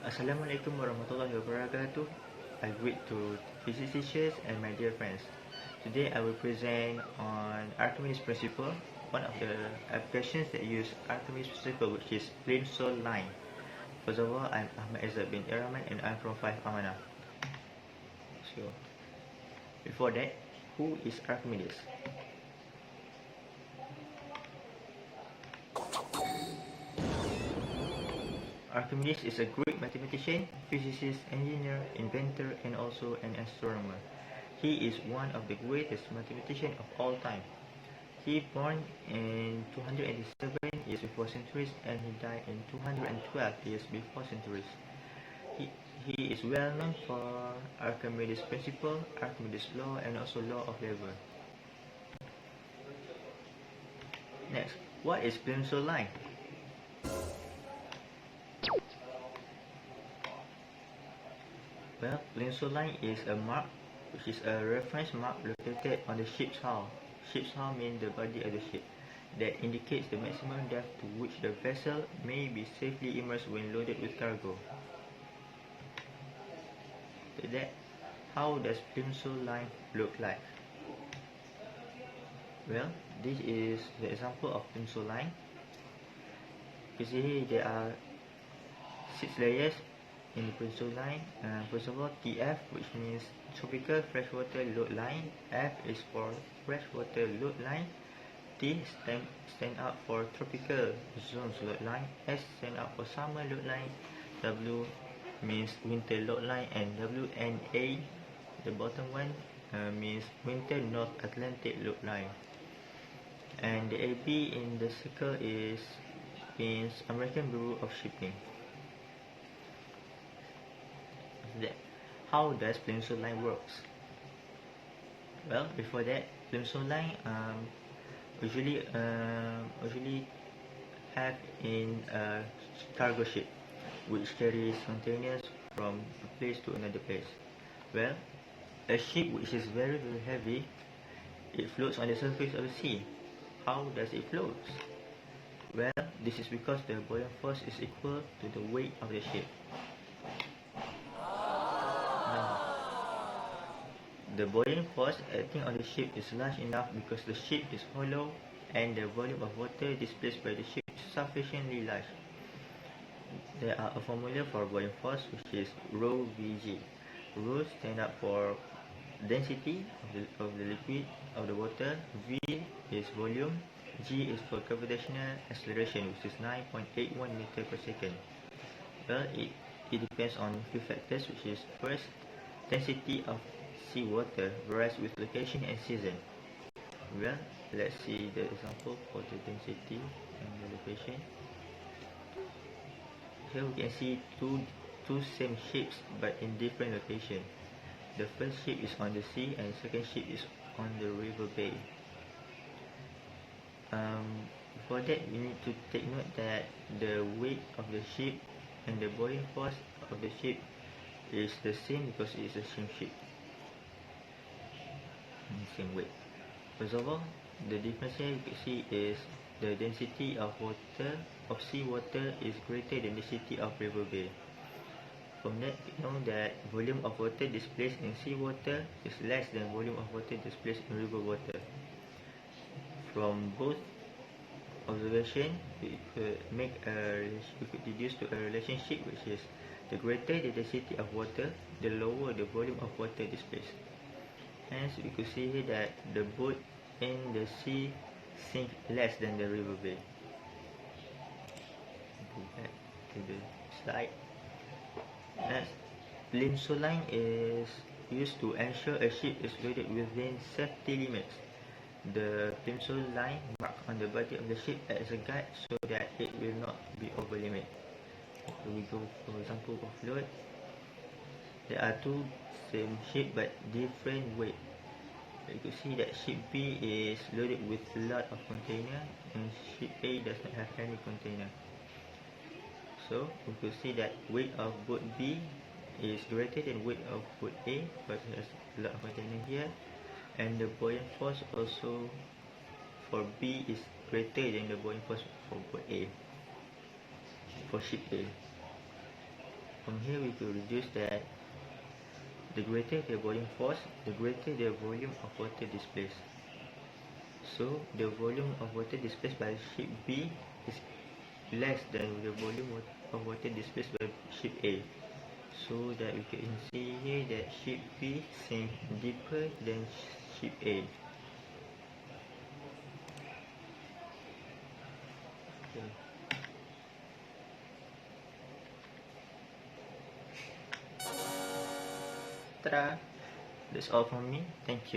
Assalamualaikum warahmatullahi wabarakatuh. I greet to physics teachers and my dear friends. Today I will present on Archimedes principle, one of the applications that use Archimedes principle, which is Plimsoll Line. First of all, I'm Ahmad Izzat bin A.Rahman and I'm from 5 Amanah. So, before that, who is Archimedes? Archimedes is a Greek mathematician, physicist, engineer, inventor, and also an astronomer. He is one of the greatest mathematicians of all time. He born in 287 years before centuries and he died in 212 years before centuries. He is well known for Archimedes principle, Archimedes law, and also law of lever. Next, what is Plimsoll line? Well, Plimsoll line is a mark, which is a reference mark located on the ship's hull. Ship's hull means the body of the ship, that indicates the maximum depth to which the vessel may be safely immersed when loaded with cargo. After that, how does Plimsoll line look like? Well, this is the example of Plimsoll line. You see there are 6 layers in the Plimsoll line. First of all, TF, which means tropical freshwater load line. F is for freshwater load line. T stand up for tropical zones load line. S stand up for summer load line. W means winter load line, and WNA, the bottom one, means winter North Atlantic load line. And the AB in the circle means American Bureau of Shipping. How does Plimsoll line works? Well, before that, Plimsoll line usually have in a cargo ship, which carries containers from a place to another place. Well, a ship which is very heavy, it floats on the surface of the sea. How does it float? Well, this is because the buoyant force is equal to the weight of the ship. The buoyant force acting on the ship is large enough because the ship is hollow and the volume of water displaced by the ship is sufficiently large. There are a formula for buoyant force, which is rho Vg. Rho stand up for density of the liquid of the water. V is volume. G is for gravitational acceleration, which is 9.81 meter per second. Well, it depends on few factors, which is first, density of seawater varies with location and season. Well, let's see the example for the density and the location. Here we can see two same ships but in different location. The first ship is on the sea and the second ship is on the river bay. For that, we need to take note that the weight of the ship and the buoyant force of the ship is the same because it is the same ship, same weight. First of all, the difference here you can see is the density of seawater is greater than the density of river bay. From that, we know that volume of water displaced in seawater is less than volume of water displaced in river water. From both observation, we could deduce to a relationship, which is the greater the density of water, the lower the volume of water displaced. Hence, we could see here that the boat in the sea sink less than the river bay. Go back to the slide. Next, Plimsoll line is used to ensure a ship is loaded within safety limits. The Plimsoll line mark on the body of the ship as a guide so that it will not be over limit. Here we go for example of load. There are two same ship but different weight. You can see that ship B is loaded with a lot of container and ship A does not have any container. So we could see that weight of boat B is greater than weight of boat A because it has a lot of container here, and the buoyant force also for B is greater than the buoyant force for boat A, for ship A. from here we could reduce that the greater the volume force, the greater the volume of water displaced. So the volume of water displaced by ship B is less than the volume of water displaced by ship A. So that we can see here that ship B sinks deeper than ship A. Okay. Ta-da! That's all from me. Thank you.